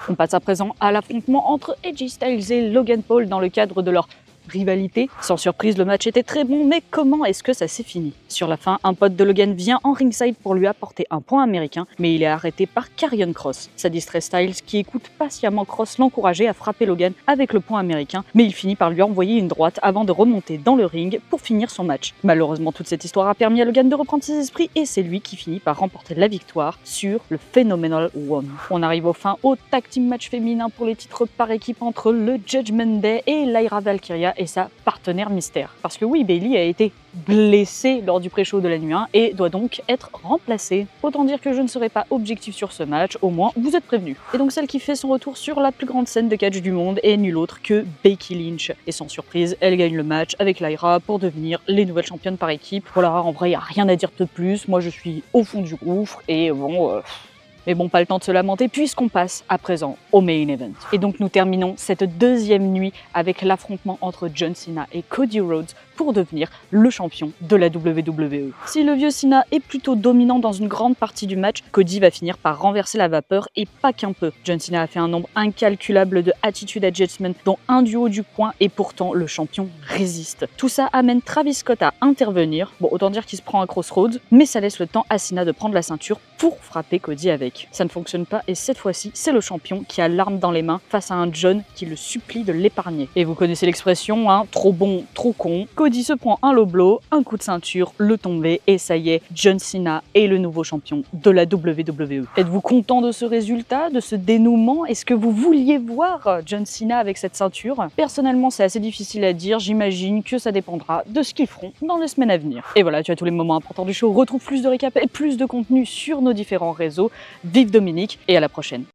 On passe à présent à l'affrontement entre AJ Styles et Logan Paul dans le cadre de leur rivalité. Sans surprise, le match était très bon, mais comment est-ce que ça s'est fini? Sur la fin, un pote de Logan vient en ringside pour lui apporter un point américain, mais il est arrêté par Karrion Kross. Ça distrait Styles qui écoute patiemment Kross l'encourager à frapper Logan avec le point américain, mais il finit par lui envoyer une droite avant de remonter dans le ring pour finir son match. Malheureusement, toute cette histoire a permis à Logan de reprendre ses esprits et c'est lui qui finit par remporter la victoire sur le Phenomenal One. On arrive enfin au tag team match féminin pour les titres par équipe entre le Judgment Day et Lyra Valkyria et sa partenaire mystère. Parce que oui, Bayley a été blessée lors du pré-show de la nuit 1 et doit donc être remplacée. Autant dire que je ne serai pas objectif sur ce match, au moins vous êtes prévenus. Et donc celle qui fait son retour sur la plus grande scène de catch du monde est nulle autre que Becky Lynch. Et sans surprise, elle gagne le match avec Lyra pour devenir les nouvelles championnes par équipe. Voilà, en vrai, il n'y a rien à dire de plus. Moi, je suis au fond du gouffre et bon... Mais bon, pas le temps de se lamenter puisqu'on passe à présent au main event. Et donc nous terminons cette deuxième nuit avec l'affrontement entre John Cena et Cody Rhodes pour devenir le champion de la WWE. Si le vieux Cena est plutôt dominant dans une grande partie du match, Cody va finir par renverser la vapeur et pas qu'un peu. John Cena a fait un nombre incalculable de Attitude Adjustment dont un du haut du poing et pourtant le champion résiste. Tout ça amène Travis Scott à intervenir, bon autant dire qu'il se prend un Crossroads, mais ça laisse le temps à Cena de prendre la ceinture pour frapper Cody avec. Ça ne fonctionne pas et cette fois-ci, c'est le champion qui a l'arme dans les mains face à un John qui le supplie de l'épargner. Et vous connaissez l'expression, hein, trop bon, trop con. Cody se prend un low blow, un coup de ceinture, le tombé et ça y est, John Cena est le nouveau champion de la WWE. Êtes-vous content de ce résultat, de ce dénouement? Est-ce que vous vouliez voir John Cena avec cette ceinture? Personnellement, c'est assez difficile à dire. J'imagine que ça dépendra de ce qu'ils feront dans les semaines à venir. Et voilà, tu as tous les moments importants du show. Retrouve plus de récap et plus de contenu sur nos différents réseaux. Vive Dominique et à la prochaine.